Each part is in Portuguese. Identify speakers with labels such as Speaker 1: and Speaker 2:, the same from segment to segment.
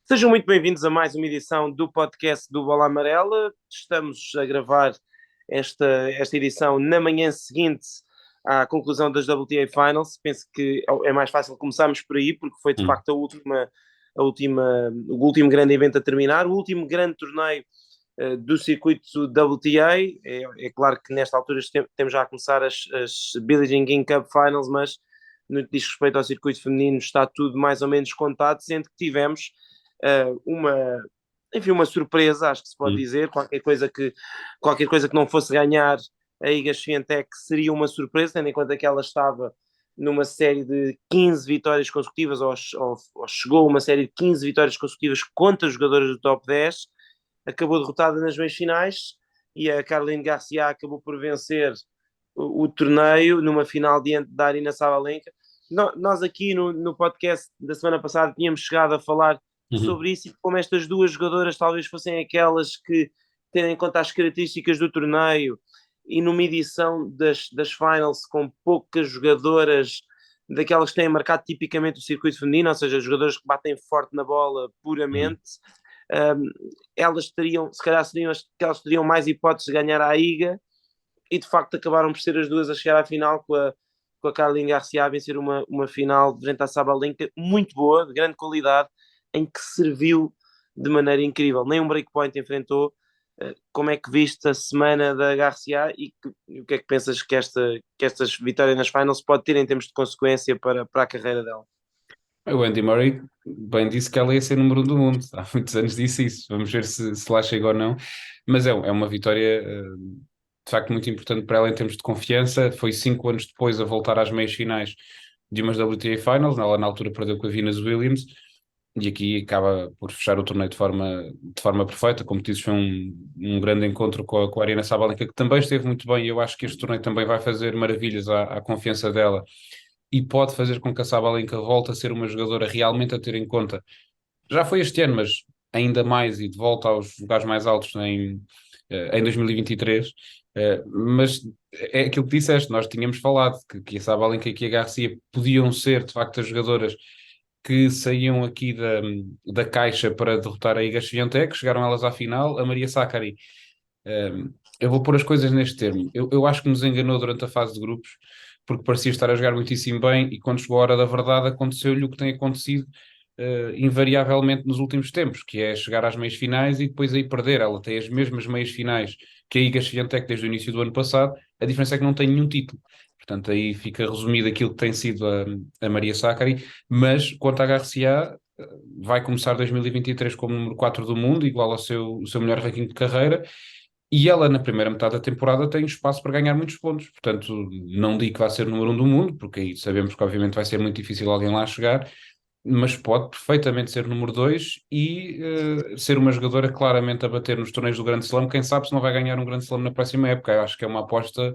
Speaker 1: Sejam muito bem-vindos a mais uma edição do podcast do Bola Amarela. Estamos a gravar esta edição na manhã seguinte à conclusão das WTA Finals. Penso que é mais fácil começarmos por aí, porque foi de
Speaker 2: Hum.
Speaker 1: facto o último grande evento a terminar, o último grande torneio do circuito WTA. É claro que nesta altura temos já a começar as Billie Jean King Cup Finals, mas no que diz respeito ao circuito feminino está tudo mais ou menos contado, sendo que tivemos uma, enfim, uma surpresa, acho que se pode
Speaker 2: Hum.
Speaker 1: dizer, qualquer coisa que não fosse ganhar a Iga Swiatek seria uma surpresa, tendo em conta que ela estava numa série de 15 vitórias consecutivas, ou chegou a uma série de 15 vitórias consecutivas contra os jogadores do top 10, acabou derrotada nas meias finais, e a Caroline Garcia acabou por vencer o torneio numa final diante da Arina Sabalenka. Nós aqui no podcast da semana passada tínhamos chegado a falar
Speaker 2: Uhum.
Speaker 1: sobre isso e como estas duas jogadoras talvez fossem aquelas que, tendo em conta as características do torneio e numa edição das finals com poucas jogadoras daquelas que têm marcado tipicamente o circuito feminino, ou seja, jogadoras que batem forte na bola
Speaker 2: Uhum.
Speaker 1: puramente, um, elas teriam, se calhar seriam as que elas teriam mais hipóteses de ganhar a Iga, e de facto acabaram por ser as duas a chegar à final com a Caroline Garcia a vencer uma final frente à Sabalenka muito boa, de grande qualidade, em que serviu de maneira incrível. Nem um breakpoint enfrentou. Como é que viste a semana da Garcia e o que é que pensas que estas vitórias nas finals pode ter em termos de consequência para a carreira dela?
Speaker 2: O Andy Murray bem disse que ela ia ser número 1 do mundo. Há muitos anos disse isso. Vamos ver se lá chega ou não. Mas é uma vitória, de facto, muito importante para ela em termos de confiança. Foi 5 anos depois a voltar às meias finais de umas WTA Finals. Ela, na altura, perdeu com a Venus Williams. E aqui acaba por fechar o torneio de forma perfeita. Como dizes, foi um grande encontro com a Aryna Sabalenka, que também esteve muito bem. E eu acho que este torneio também vai fazer maravilhas à confiança dela e pode fazer com que a Sabalenka volte a ser uma jogadora realmente a ter em conta. Já foi este ano, mas ainda mais e de volta aos lugares mais altos em 2023. Mas é aquilo que disseste, nós tínhamos falado que a Sabalenka e que a Garcia podiam ser de facto as jogadoras que saíam aqui da caixa para derrotar a Iga Swiatek, chegaram elas à final, a Maria Sakkari. Eu vou pôr as coisas neste termo. Eu acho que nos enganou durante a fase de grupos, porque parecia estar a jogar muitíssimo bem e quando chegou a hora da verdade aconteceu-lhe o que tem acontecido invariavelmente nos últimos tempos, que é chegar às meias finais e depois aí perder. Ela tem as mesmas meias finais que a Iga Swiatek desde o início do ano passado, a diferença é que não tem nenhum título. Portanto, aí fica resumido aquilo que tem sido a Maria Sakkari, mas quanto à Garcia, vai começar 2023 como número 4 do mundo, igual ao seu melhor ranking de carreira, e ela, na primeira metade da temporada, tem espaço para ganhar muitos pontos. Portanto, não digo que vai ser o número 1 do mundo, porque aí sabemos que, obviamente, vai ser muito difícil alguém lá chegar, mas pode perfeitamente ser número 2 e ser uma jogadora claramente a bater nos torneios do Grande Slam. Quem sabe se não vai ganhar um Grande Slam na próxima época. Eu acho que é uma aposta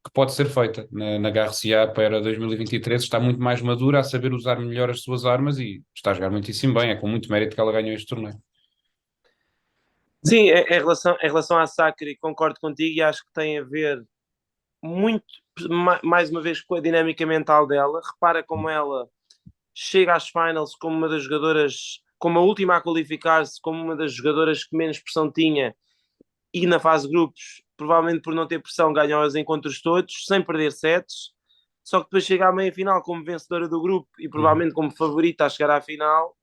Speaker 2: que pode ser feita na Garcia para 2023. Está muito mais madura, a saber usar melhor as suas armas e está a jogar muitíssimo bem. É com muito mérito que ela ganhou este torneio.
Speaker 1: Sim, em relação à Sakura, concordo contigo e acho que tem a ver muito, mais uma vez, com a dinâmica mental dela. Repara como ela chega às finals como uma das jogadoras, como a última a qualificar-se, como uma das jogadoras que menos pressão tinha, e na fase de grupos, provavelmente por não ter pressão, ganhou os encontros todos, sem perder sets. Só que depois chega à meia final como vencedora do grupo e
Speaker 2: Uhum.
Speaker 1: provavelmente como favorita a chegar à final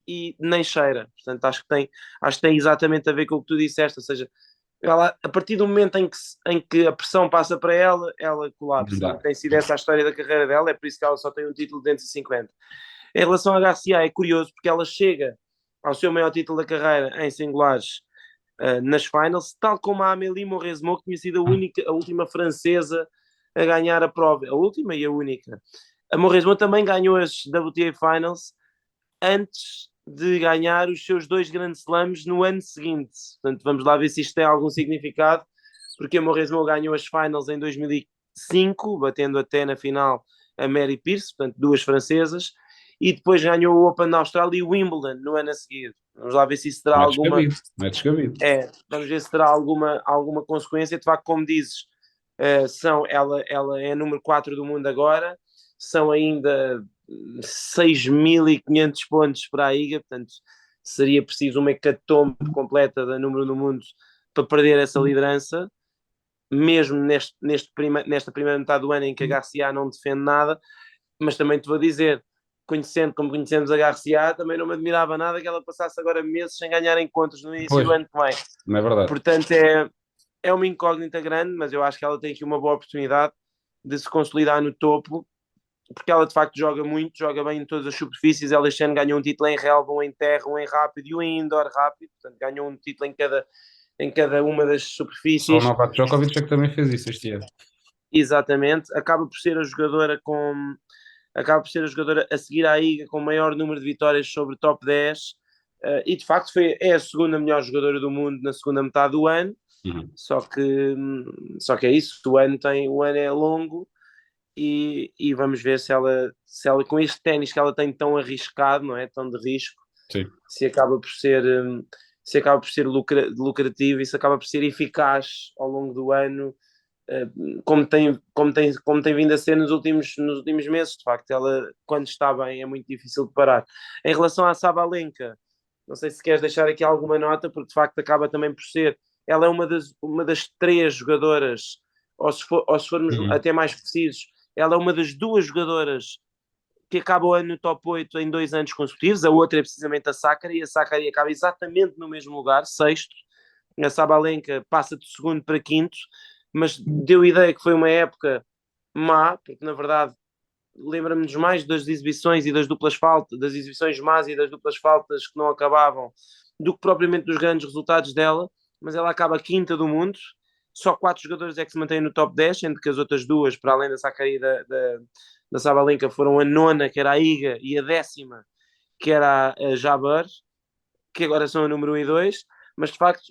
Speaker 1: e nem cheira. Portanto, acho que tem exatamente a ver com o que tu disseste, ou seja, ela, a partir do momento em que a pressão passa para ela, ela
Speaker 2: Não
Speaker 1: colapsa. E
Speaker 2: dá.
Speaker 1: tem sido essa a história da carreira dela, é por isso que ela só tem um título de 250. Em relação à Garcia, é curioso porque ela chega ao seu maior título da carreira em singulares nas finals, tal como a Amélie Mauresmo, que tinha sido a última francesa a ganhar a prova, a última e a única. A Mauresmo também ganhou as WTA Finals antes de ganhar os seus dois grandes slams no ano seguinte. Portanto, vamos lá ver se isto tem algum significado, porque a Mauresmo ganhou as finals em 2005, batendo até na final a Mary Pierce, portanto, duas francesas, e depois ganhou o Open da Austrália e o Wimbledon no ano a seguir. Vamos lá ver se isso terá
Speaker 2: Não é
Speaker 1: alguma.
Speaker 2: descabido. Não é descabido.
Speaker 1: Vamos ver se terá alguma consequência. De facto, como dizes, ela é a número 4 do mundo agora, são ainda 6.500 pontos para a Iga, portanto, seria preciso uma hecatombe completa da número do mundo para perder essa liderança, mesmo nesta primeira metade do ano em que a Garcia não defende nada. Mas também te vou dizer, conhecendo como conhecemos a Garcia, também não me admirava nada que ela passasse agora meses sem ganhar encontros no início
Speaker 2: Pois,
Speaker 1: do ano que vem.
Speaker 2: não é verdade.
Speaker 1: Portanto, é uma incógnita grande, mas eu acho que ela tem aqui uma boa oportunidade de se consolidar no topo, porque ela de facto joga muito, joga bem em todas as superfícies. Ela este ano ganhou um título em relva, um em terra, um em rápido e um em indoor rápido, portanto ganhou um título em cada uma das
Speaker 2: Só o
Speaker 1: superfícies.
Speaker 2: Novak Djokovic é que também fez isso este ano.
Speaker 1: Exatamente, acaba por ser a jogadora a seguir à Iga com o maior número de vitórias sobre top 10, e de facto é a segunda melhor jogadora do mundo na segunda metade do ano.
Speaker 2: Uhum.
Speaker 1: Só que é isso, o ano é longo, e vamos ver se ela com este ténis que ela tem tão arriscado, não é? Tão de risco,
Speaker 2: Sim.
Speaker 1: se acaba por ser, lucrativo e se acaba por ser eficaz ao longo do ano, como tem vindo a ser nos últimos meses. De facto, ela, quando está bem, é muito difícil de parar. Em relação à Sabalenka, não sei se queres deixar aqui alguma nota, porque de facto acaba também por ser. Ela é uma das três jogadoras, ou se formos
Speaker 2: Uhum.
Speaker 1: até mais precisos, ela é uma das duas jogadoras que acaba o ano no top 8 em 2 anos consecutivos. A outra é precisamente a Sakkari, e a Sakkari acaba exatamente no mesmo lugar, sexto. A Sabalenka passa de segundo para quinto, mas deu ideia que foi uma época má, porque na verdade lembra-nos mais das exibições e das duplas faltas, das exibições más e das duplas faltas que não acabavam, do que propriamente dos grandes resultados dela. Mas ela acaba quinta do mundo, só 4 jogadores é que se mantêm no top 10, sendo que as outras duas, para além da Sakkari e da Sabalenka, foram a nona, que era a Iga, e a décima, que era a Jabeur, que agora são a número 1 e 2. Mas de facto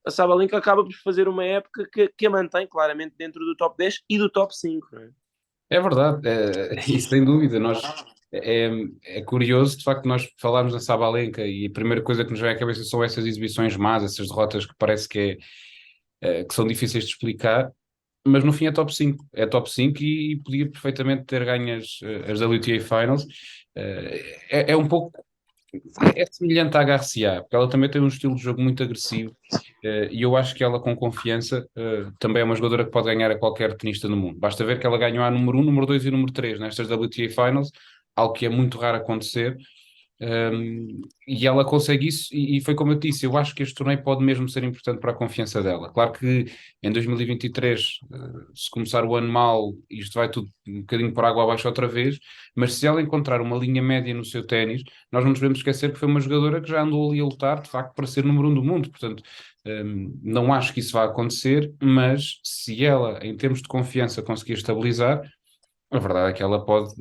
Speaker 1: a Sabalenka acaba por fazer uma época que a mantém claramente dentro do top 10 e do top 5, não é?
Speaker 2: É verdade, e sem dúvida, é, é curioso, de facto, nós falámos na Sabalenka e a primeira coisa que nos vem à cabeça são essas exibições más, essas derrotas que parece que são difíceis de explicar, mas no fim é top 5 e podia perfeitamente ter ganho as WTA Finals. É um pouco, é semelhante à Garcia, porque ela também tem um estilo de jogo muito agressivo, e eu acho que ela com confiança também é uma jogadora que pode ganhar a qualquer tenista no mundo. Basta ver que ela ganhou a número 1, número 2 e número 3 nestas WTA Finals, algo que é muito raro acontecer. E ela consegue isso, e foi como eu disse, eu acho que este torneio pode mesmo ser importante para a confiança dela. Claro que em 2023, se começar o ano mal, isto vai tudo um bocadinho por água abaixo outra vez, mas se ela encontrar uma linha média no seu ténis, nós não nos devemos esquecer que foi uma jogadora que já andou ali a lutar, de facto, para ser número 1 do mundo. Portanto, não acho que isso vá acontecer, mas se ela, em termos de confiança, conseguir estabilizar, a verdade é que ela pode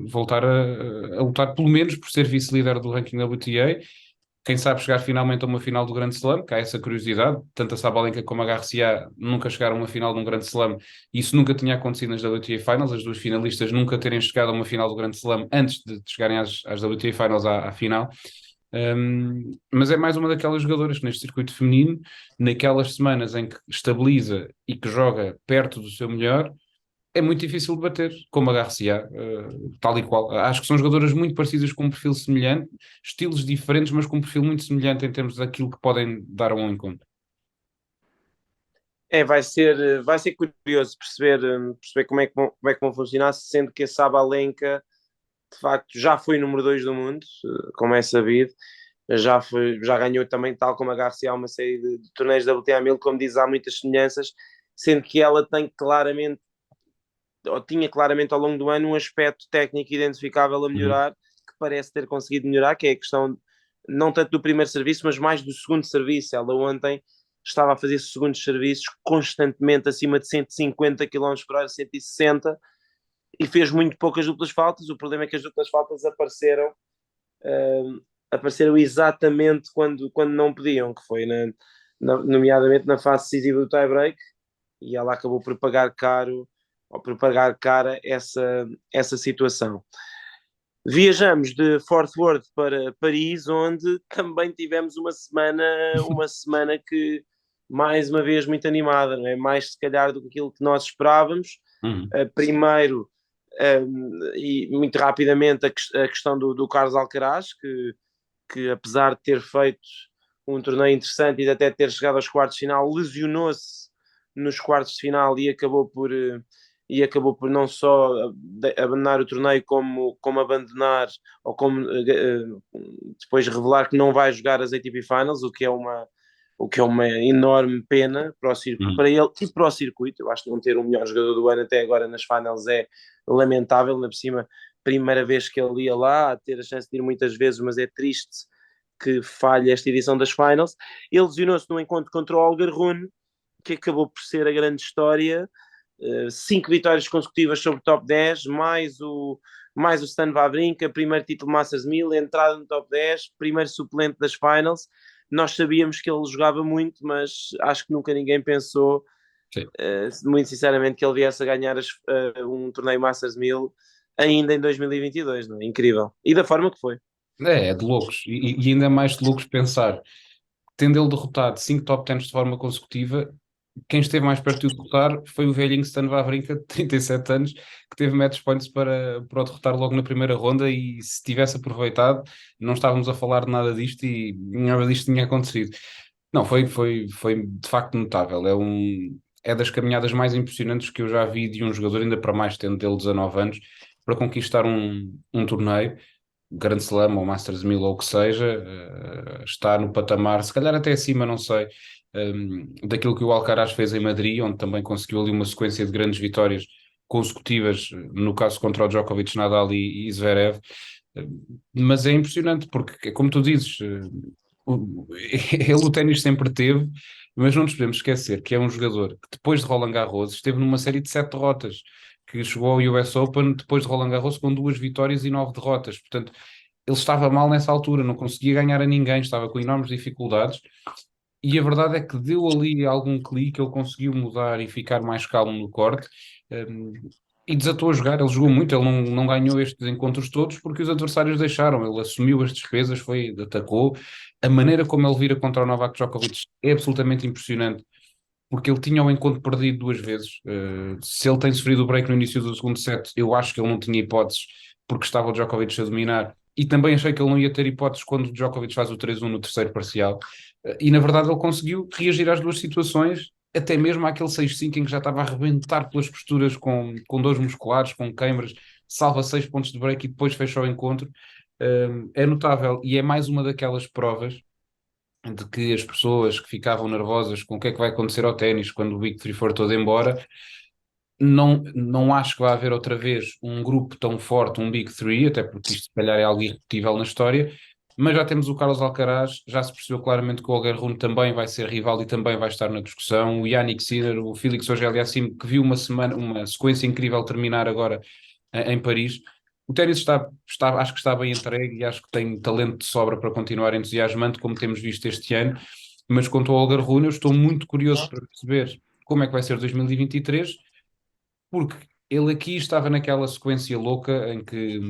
Speaker 2: voltar a lutar, pelo menos por ser vice-líder do ranking WTA. Quem sabe chegar finalmente a uma final do Grande Slam, que há essa curiosidade. Tanto a Sabalenka como a Garcia nunca chegaram a uma final de um Grande Slam. Isso nunca tinha acontecido nas WTA Finals. As duas finalistas nunca terem chegado a uma final do Grande Slam antes de chegarem às WTA Finals à final. Mas é mais uma daquelas jogadoras que neste circuito feminino, naquelas semanas em que estabiliza e que joga perto do seu melhor, é muito difícil de bater, como a Garcia, tal e qual. Acho que são jogadoras muito parecidas com um perfil semelhante, estilos diferentes, mas com um perfil muito semelhante em termos daquilo que podem dar a um encontro.
Speaker 1: Vai ser curioso perceber como é que vão funcionar, sendo que a Sabalenka de facto já foi número 2 do mundo, como é sabido. Já ganhou também, tal como a Garcia, uma série de torneios da WTA 1000. Como diz, há muitas semelhanças, sendo que ela tem claramente, ou tinha claramente ao longo do ano, um aspecto técnico identificável a
Speaker 2: Uhum.
Speaker 1: melhorar, que parece ter conseguido melhorar, que é a questão não tanto do primeiro serviço, mas mais do segundo serviço. Ela ontem estava a fazer segundos serviços constantemente acima de 150 km por hora, 160, e fez muito poucas duplas faltas. O problema é que as duplas faltas apareceram exatamente quando não podiam, que foi nomeadamente na fase decisiva do tie-break, e ela acabou por pagar caro, ou por pagar cara essa situação. Viajamos de Fort Worth para Paris, onde também tivemos uma semana que, mais uma vez, muito animada, não é? Mais se calhar do que aquilo que nós esperávamos.
Speaker 2: Uhum.
Speaker 1: Primeiro, e muito rapidamente, a questão do Carlos Alcaraz, que que apesar de ter feito um torneio interessante e de até ter chegado aos quartos de final, lesionou-se nos quartos de final e acabou por não só abandonar o torneio, como abandonar ou como depois revelar que não vai jogar as ATP Finals, o que é uma enorme pena para ele e para o circuito. Eu acho que não ter o melhor jogador do ano até agora nas Finals é lamentável, ainda por cima, primeira vez que ele ia lá, ter a chance de ir muitas vezes, mas é triste que falhe esta edição das Finals. Ele lesionou-se num encontro contra o Holger Rune, que acabou por ser a grande história. 5 vitórias consecutivas sobre o top 10, mais o Stan Wawrinka, primeiro título Masters 1000, entrada no top 10, primeiro suplente das Finals. Nós sabíamos que ele jogava muito, mas acho que nunca ninguém pensou, muito sinceramente, que ele viesse a ganhar um torneio Masters 1000 ainda em 2022, não é? Incrível. E da forma que foi.
Speaker 2: É de loucos. E ainda mais de loucos pensar, tendo ele derrotado 5 top 10 de forma consecutiva, quem esteve mais perto de o derrotar foi o velhinho Stan Wawrinka, de 37 anos, que teve match points para o derrotar logo na primeira ronda, e se tivesse aproveitado, não estávamos a falar de nada disto e nada disto tinha acontecido. Não, foi de facto notável. É das caminhadas mais impressionantes que eu já vi de um jogador, ainda para mais tendo dele 19 anos, para conquistar um torneio. Grand Slam ou Masters 1000 ou o que seja, está no patamar, se calhar até acima, não sei, daquilo que o Alcaraz fez em Madrid, onde também conseguiu ali uma sequência de grandes vitórias consecutivas, no caso contra o Djokovic, Nadal e Zverev. Mas é impressionante porque, como tu dizes, ele o ténis sempre teve, mas não nos podemos esquecer que é um jogador que depois de Roland Garros esteve numa série de 7 derrotas, que chegou ao US Open depois de Roland Garros com 2 vitórias e 9 derrotas. Portanto, ele estava mal nessa altura, não conseguia ganhar a ninguém, estava com enormes dificuldades. E a verdade é que deu ali algum clique, ele conseguiu mudar e ficar mais calmo no corte, um, e desatou a jogar. Ele jogou muito, ele não ganhou estes encontros todos porque os adversários deixaram. Ele assumiu as despesas, atacou. A maneira como ele vira contra o Novak Djokovic é absolutamente impressionante, porque ele tinha o encontro perdido 2 vezes. Se ele tem sofrido o break no início do segundo set, eu acho que ele não tinha hipóteses, porque estava o Djokovic a dominar, e também achei que ele não ia ter hipóteses quando o Djokovic faz o 3-1 no terceiro parcial. E na verdade ele conseguiu reagir às duas situações, até mesmo àquele 6-5 em que já estava a arrebentar pelas costuras com dores musculares, com câimbras, salva 6 pontos de break e depois fecha o encontro. É notável e é mais uma daquelas provas de que as pessoas que ficavam nervosas com o que é que vai acontecer ao ténis quando o Big Three for todo embora, não acho que vai haver outra vez um grupo tão forte, um Big Three, até porque isto se calhar é algo irrepetível na história, mas já temos o Carlos Alcaraz, já se percebeu claramente que o Holger Rune também vai ser rival e também vai estar na discussão, o Yannick Sinner, o Félix Auger-Aliassime, que viu uma sequência incrível terminar agora em Paris. O ténis acho que está bem entregue e acho que tem talento de sobra para continuar entusiasmante, como temos visto este ano. Mas quanto ao Holger Rune, eu estou muito curioso para perceber como é que vai ser 2023, porque ele aqui estava naquela sequência louca em que,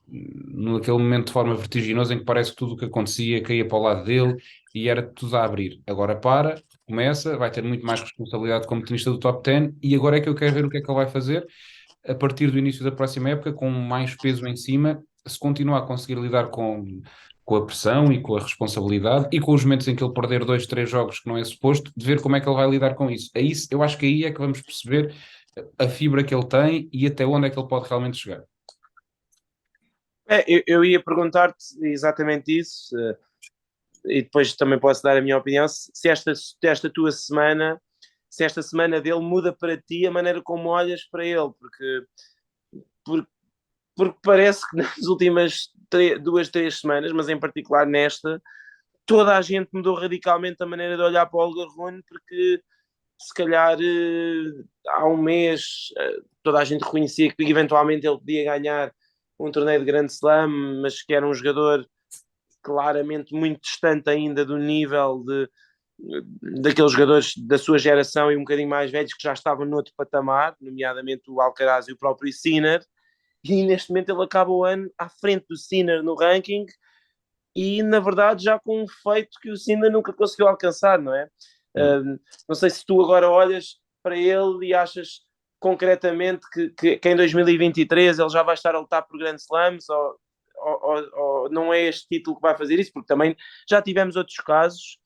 Speaker 2: naquele momento de forma vertiginosa, em que parece que tudo o que acontecia caía para o lado dele e era tudo a abrir. Agora começa, vai ter muito mais responsabilidade como tenista do top 10, e agora é que eu quero ver o que é que ele vai fazer a partir do início da próxima época, com mais peso em cima, se continuar a conseguir lidar com a pressão e com a responsabilidade e com os momentos em que ele perder 2, 3 jogos que não é suposto, de ver como é que ele vai lidar com isso. Eu acho que aí é que vamos perceber a fibra que ele tem e até onde é que ele pode realmente chegar.
Speaker 1: Eu ia perguntar-te exatamente isso, e depois também posso dar a minha opinião, se esta tua semana, se esta semana dele muda para ti a maneira como olhas para ele, porque, porque parece que nas últimas 2, 3 semanas, mas em particular nesta, toda a gente mudou radicalmente a maneira de olhar para o Olga Rune, porque se calhar há um mês toda a gente reconhecia que eventualmente ele podia ganhar um torneio de Grand Slam, mas que era um jogador claramente muito distante ainda do nível daqueles jogadores da sua geração e um bocadinho mais velhos que já estavam noutro patamar, nomeadamente o Alcaraz e o próprio Sinner, e neste momento ele acaba o ano à frente do Sinner no ranking e na verdade já com um feito que o Sinner nunca conseguiu alcançar, não é? Não sei se tu agora olhas para ele e achas concretamente que em 2023 ele já vai estar a lutar por Grand Slams, ou não é este título que vai fazer isso, porque também já tivemos outros casos,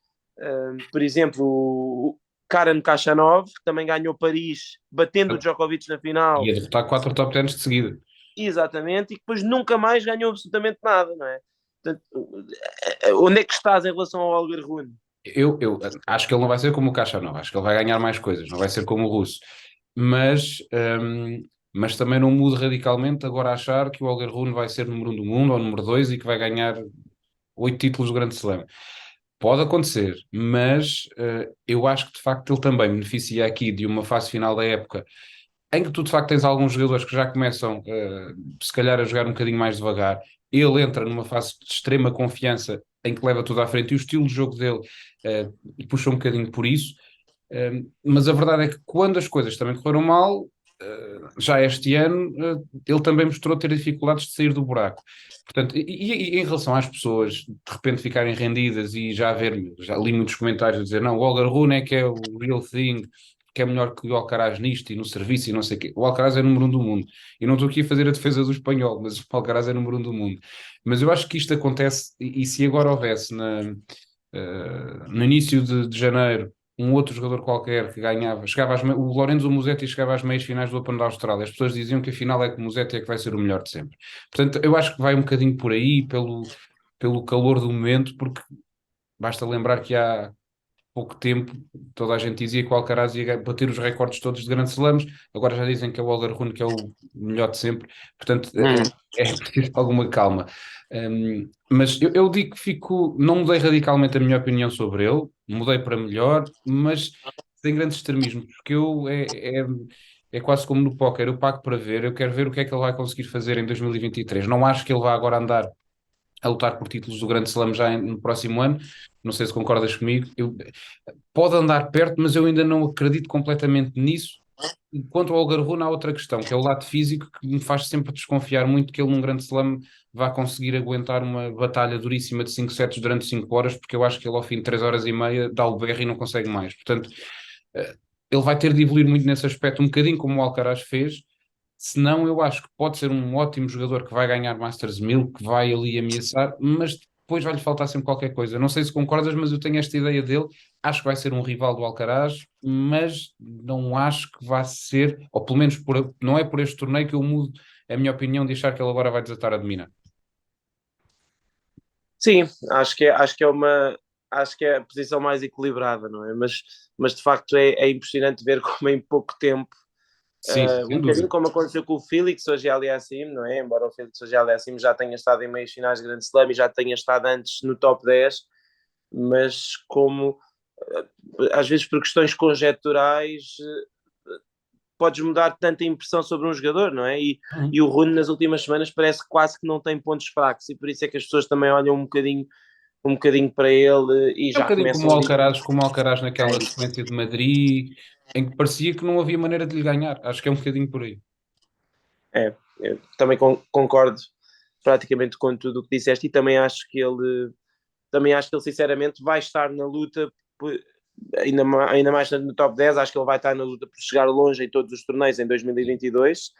Speaker 1: por exemplo, o Karen Khachanov, que também ganhou Paris, batendo o Djokovic na final,
Speaker 2: Ia derrotar 4 top 10 de seguida.
Speaker 1: exatamente, e que depois nunca mais ganhou absolutamente nada, não é? Portanto, onde é que estás em relação ao Holger Rune?
Speaker 2: Eu acho que ele não vai ser como o Caixa, não. Acho que ele vai ganhar mais coisas, não vai ser como o Russo. Mas, mas também não mudo radicalmente agora a achar que o Holger Rune vai ser número 1 do mundo ou número 2 e que vai ganhar 8 títulos do Grande Slam. Pode acontecer, mas eu acho que de facto ele também beneficia aqui de uma fase final da época em que tu de facto tens alguns jogadores que já começam, se calhar, a jogar um bocadinho mais devagar. Ele entra numa fase de extrema confiança em que leva tudo à frente e o estilo de jogo dele puxa um bocadinho por isso. Mas a verdade é que quando as coisas também correram mal, já este ano, ele também mostrou ter dificuldades de sair do buraco. Portanto, e em relação às pessoas de repente ficarem rendidas e já li muitos comentários a dizer não, o Holger Rune é que é o real thing, que é melhor que o Alcaraz nisto e no serviço e não sei o quê. O Alcaraz é número 1 do mundo. E não estou aqui a fazer a defesa do espanhol, mas o Alcaraz é número 1 do mundo. Mas eu acho que isto acontece, e se agora houvesse no início de janeiro um outro jogador qualquer que ganhava, o Lorenzo Musetti chegava às meias finais do Open da Austrália, as pessoas diziam que afinal é que o Musetti é que vai ser o melhor de sempre. Portanto, eu acho que vai um bocadinho por aí, pelo calor do momento, porque basta lembrar que há pouco tempo toda a gente dizia que o Alcaraz ia bater os recordes todos de grandes slams, agora já dizem que é o Holger Rune que é o melhor de sempre, portanto é preciso alguma calma. Mas eu digo que não mudei radicalmente a minha opinião sobre ele, mudei para melhor, mas sem grandes extremismos, porque é quase como no póquer, eu pago para ver, eu quero ver o que é que ele vai conseguir fazer em 2023. Não acho que ele vá agora andar a lutar por títulos do Grande Slam já no próximo ano. Não sei se concordas comigo. Pode andar perto, mas eu ainda não acredito completamente nisso. E quanto ao Algarve, há outra questão, que é o lado físico, que me faz sempre desconfiar muito que ele num Grande Slam vá conseguir aguentar uma batalha duríssima de 5 sets durante 5 horas, porque eu acho que ele ao fim de 3 horas e meia dá o berro e não consegue mais. Portanto, eh, ele vai ter de evoluir muito nesse aspecto, um bocadinho como o Alcaraz fez. Senão, eu acho que pode ser um ótimo jogador que vai ganhar Masters 1000, que vai ali ameaçar, mas depois vai-lhe faltar sempre qualquer coisa. Não sei se concordas, mas eu tenho esta ideia dele. Acho que vai ser um rival do Alcaraz, mas não acho que vai ser, ou pelo menos não é por este torneio que eu mudo a minha opinião de achar que ele agora vai desatar a dominar.
Speaker 1: Sim, acho que é a posição mais equilibrada, não é? Mas de facto é impressionante ver como em pouco tempo,
Speaker 2: Sim,
Speaker 1: um
Speaker 2: sem
Speaker 1: bocadinho
Speaker 2: dúvida.
Speaker 1: como aconteceu com o Félix hoje Aliassime, não é? Embora o Félix hoje Aliassime já tenha estado em meias finais de Grande Slam e já tenha estado antes no top 10, mas como às vezes por questões conjecturais podes mudar tanta impressão sobre um jogador, não é? E
Speaker 2: Uhum.
Speaker 1: o Rune nas últimas semanas parece que quase que não tem pontos fracos e por isso é que as pessoas também olham um bocadinho para ele e
Speaker 2: É um
Speaker 1: já
Speaker 2: bocadinho
Speaker 1: começam ali.
Speaker 2: como o Alcaraz
Speaker 1: É
Speaker 2: naquela
Speaker 1: isso.
Speaker 2: sequência de Madrid, em que parecia que não havia maneira de lhe ganhar. Acho que é um bocadinho por aí.
Speaker 1: Eu também concordo praticamente com tudo o que disseste e também acho que ele sinceramente vai estar na luta ainda mais no top 10, acho que ele vai estar na luta por chegar longe em todos os torneios em 2022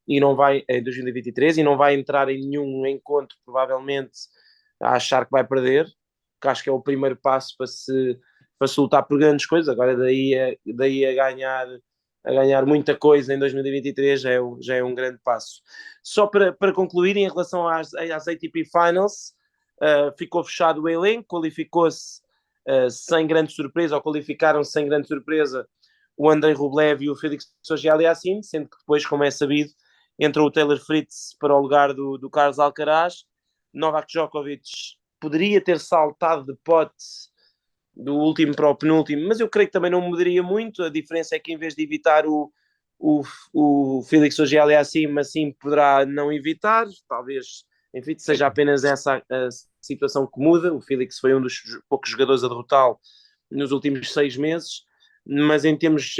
Speaker 1: e não vai em 2023 e não vai entrar em nenhum encontro provavelmente a achar que vai perder, que acho que é o primeiro passo para se lutar por grandes coisas. Agora daí a ganhar muita coisa em 2023 já é um grande passo. Só para concluir, em relação às ATP Finals, ficou fechado o elenco, qualificou-se sem grande surpresa, ou qualificaram-se sem grande surpresa o Andrei Rublev e o Félix Auger-Aliassime, sendo que depois, como é sabido, entrou o Taylor Fritz para o lugar do Carlos Alcaraz. Novak Djokovic poderia ter saltado de pote do último para o penúltimo, mas eu creio que também não mudaria muito. A diferença é que em vez de evitar o, o Félix Auger-Aliassime, assim poderá não evitar, talvez, enfim, seja apenas essa a situação que muda. O Félix foi um dos poucos jogadores a derrotá-lo nos últimos 6 meses, mas em termos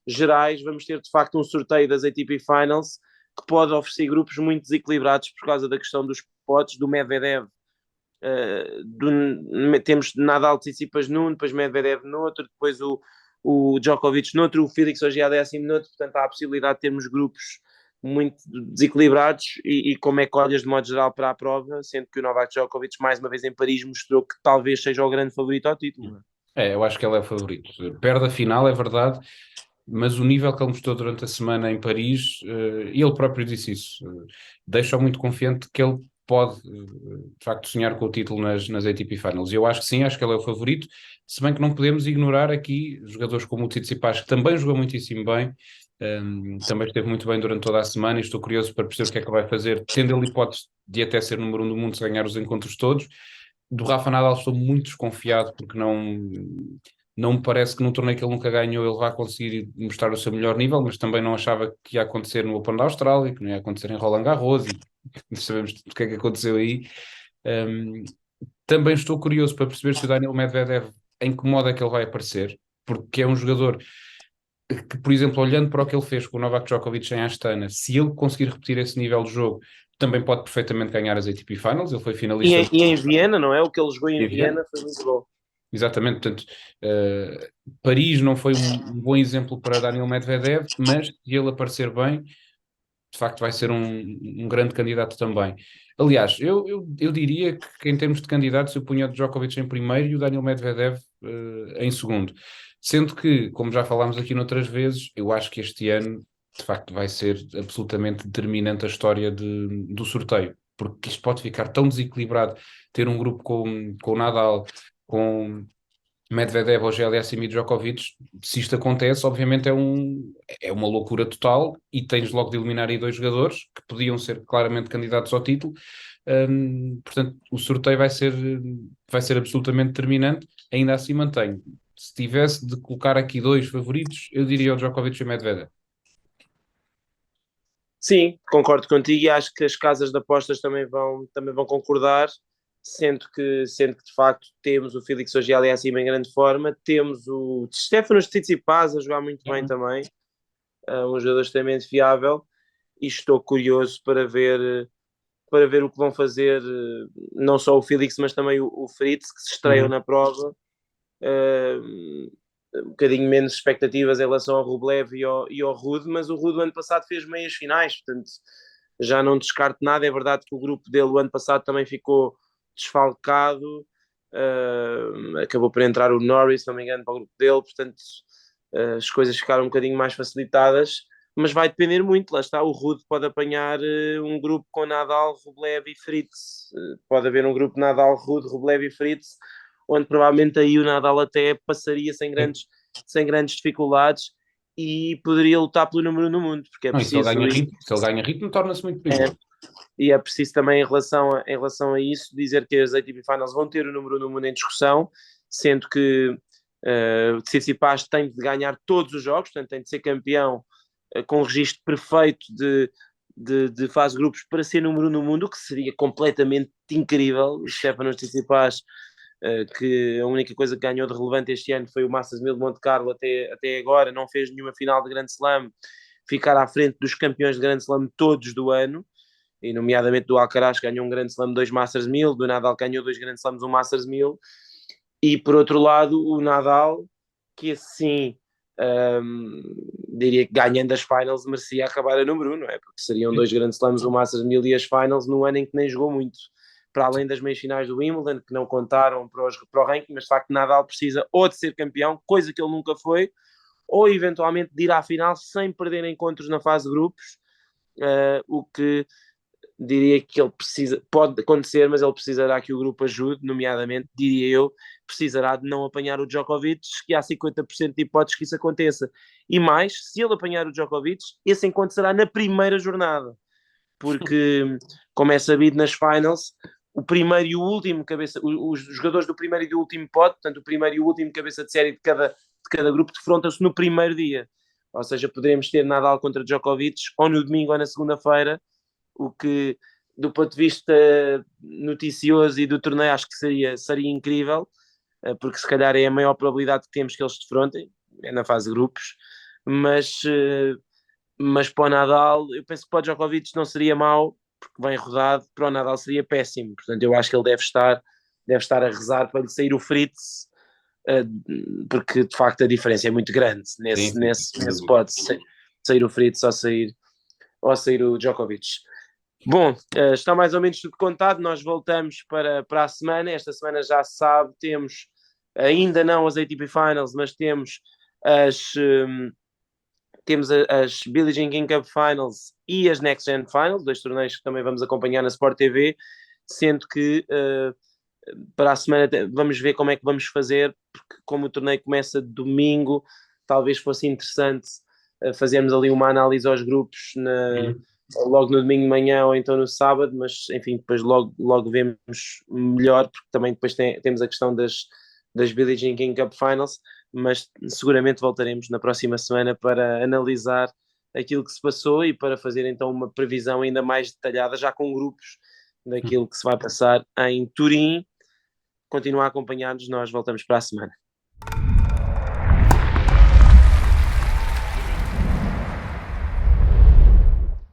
Speaker 1: gerais, vamos ter de facto um sorteio das ATP Finals que pode oferecer grupos muito desequilibrados por causa da questão dos potes, do Medvedev. Temos Nadal Tsitsipas num, depois Medvedev noutro, depois o Djokovic noutro, o Félix hoje é décimo noutro, portanto há a possibilidade de termos grupos muito desequilibrados, e como é que olhas de modo geral para a prova, sendo que o Novak Djokovic mais uma vez em Paris mostrou que talvez seja o grande favorito ao título, não é?
Speaker 2: Eu acho que ele é o favorito. Perde a final, é verdade, mas o nível que ele mostrou durante a semana em Paris, e ele próprio disse isso, deixa-o muito confiante que ele pode, de facto, sonhar com o título nas ATP Finals. E eu acho que sim, acho que ele é o favorito, se bem que não podemos ignorar aqui jogadores como o Tsitsipas, que também jogou muitíssimo bem, também esteve muito bem durante toda a semana, e estou curioso para perceber o que é que vai fazer, tendo ele hipótese de até ser número um do mundo se ganhar os encontros todos. Do Rafa Nadal estou muito desconfiado porque não me parece que num torneio que ele nunca ganhou ele vá conseguir mostrar o seu melhor nível, mas também não achava que ia acontecer no Open da Austrália, que não ia acontecer em Roland Garros, e sabemos o que é que aconteceu aí. Um, Também estou curioso para perceber se o Daniel Medvedev, em que modo é que ele vai aparecer, porque é um jogador que, por exemplo, olhando para o que ele fez com o Novak Djokovic em Astana, se ele conseguir repetir esse nível de jogo, também pode perfeitamente ganhar as ATP Finals. Ele foi
Speaker 1: E
Speaker 2: finalista
Speaker 1: em Viena, não é? O que ele jogou em
Speaker 2: em Viena.
Speaker 1: Viena foi muito bom.
Speaker 2: Exatamente, portanto, Paris não foi um bom exemplo para Daniel Medvedev, mas se ele aparecer bem, de facto vai ser um grande candidato também. Aliás, eu diria que em termos de candidatos eu punha o Djokovic em primeiro e o Daniel Medvedev em segundo. Sendo que, como já falámos aqui noutras vezes, eu acho que este ano de facto vai ser absolutamente determinante a história do sorteio, porque isto pode ficar tão desequilibrado, ter um grupo com o Nadal, com Medvedev ou Aliassime e Djokovic, se isto acontece, obviamente é uma loucura total e tens logo de eliminar aí dois jogadores que podiam ser claramente candidatos ao título. Portanto, o sorteio vai ser absolutamente determinante. Ainda assim mantenho. Se tivesse de colocar aqui dois favoritos, eu diria o Djokovic e o Medvedev.
Speaker 1: Sim, concordo contigo, e acho que as casas de apostas também vão concordar, sendo que de facto temos o Félix Auger-Aliassime em grande forma, temos o Stefanos Tsitsipas a jogar muito bem
Speaker 2: Uhum.
Speaker 1: também, um jogador extremamente fiável, e estou curioso para ver o que vão fazer, não só o Félix, mas também o Fritz, que se estreiam
Speaker 2: Uhum.
Speaker 1: na prova. Uh, um bocadinho menos expectativas em relação ao Rublev e ao Rude, mas o Rude o ano passado fez meias finais, portanto já não descarto nada. É verdade que o grupo dele o ano passado também ficou desfalcado, acabou por entrar o Norris, se não me engano, para o grupo dele, portanto as coisas ficaram um bocadinho mais facilitadas, mas vai depender muito. Lá está, o Rude pode apanhar um grupo com Nadal, Rublev e Fritz. Pode haver um grupo Nadal, Rude, Rublev e Fritz, onde provavelmente aí o Nadal até passaria sem grandes dificuldades e poderia lutar pelo número 1 no mundo, porque é
Speaker 2: Não, e
Speaker 1: preciso.
Speaker 2: se ele ganha ritmo, torna-se muito
Speaker 1: É,
Speaker 2: perigoso.
Speaker 1: e é preciso também, em relação a isso, dizer que as ATP Finals vão ter o número 1 no mundo em discussão, sendo que o Tsitsipas tem de ganhar todos os jogos, portanto tem de ser campeão com um registro perfeito de fase de grupos para ser número 1 no mundo, o que seria completamente incrível. O Stefanos Tsitsipas, que a única coisa que ganhou de relevante este ano foi o Masters 1000 de Monte Carlo até agora, não fez nenhuma final de Grand Slam, ficar à frente dos campeões de Grand Slam todos do ano, e nomeadamente do Alcaraz, que ganhou um Grand Slam, dois Masters 1000, do Nadal, que ganhou dois Grand Slams, um Masters 1000, e por outro lado o Nadal, que assim diria que ganhando as finals merecia acabar a número 1, não é? Porque seriam dois Grand Slams, o Masters 1000 e as finals, no ano em que nem jogou muito, para além das meias finais do Wimbledon, que não contaram para o ranking, mas de facto Nadal precisa ou de ser campeão, coisa que ele nunca foi, ou eventualmente de ir à final sem perder encontros na fase de grupos, o que diria que ele precisa, pode acontecer, mas ele precisará que o grupo ajude, nomeadamente, diria eu, precisará de não apanhar o Djokovic, que há 50% de hipóteses que isso aconteça. E mais, se ele apanhar o Djokovic, esse encontro será na primeira jornada, porque, como é sabido nas finals, o primeiro e o último cabeça, os jogadores do primeiro e do último pote, portanto, o primeiro e o último cabeça de série de cada grupo defrontam-se no primeiro dia. Ou seja, poderemos ter Nadal contra Djokovic ou no domingo ou na segunda-feira, o que, do ponto de vista noticioso e do torneio, acho que seria incrível, porque se calhar é a maior probabilidade que temos que eles se defrontem, é na fase de grupos, mas para o Nadal, eu penso que para o Djokovic não seria mau, porque bem rodado, para o Nadal seria péssimo, portanto eu acho que ele deve estar a rezar para lhe sair o Fritz, porque de facto a diferença é muito grande
Speaker 2: Sim,
Speaker 1: nesse,
Speaker 2: sim,
Speaker 1: nesse,
Speaker 2: sem
Speaker 1: nesse
Speaker 2: dúvida.
Speaker 1: pote, sair o Fritz ou sair ou a sair o Djokovic. Bom, está mais ou menos tudo contado, nós voltamos para a semana, esta semana já se sabe, temos ainda não as ATP Finals, mas temos as Billie Jean King Cup Finals e as Next Gen Finals, 2 torneios que também vamos acompanhar na Sport TV, sendo que para a semana vamos ver como é que vamos fazer, porque como o torneio começa domingo, talvez fosse interessante fazermos ali uma análise aos grupos logo no domingo de manhã ou então no sábado, mas enfim, depois logo vemos melhor, porque também depois temos a questão das Billie Jean King Cup Finals, mas seguramente voltaremos na próxima semana para analisar aquilo que se passou e para fazer então uma previsão ainda mais detalhada, já com grupos, daquilo que se vai passar em Turim. Continua a acompanhar-nos, nós voltamos para a semana.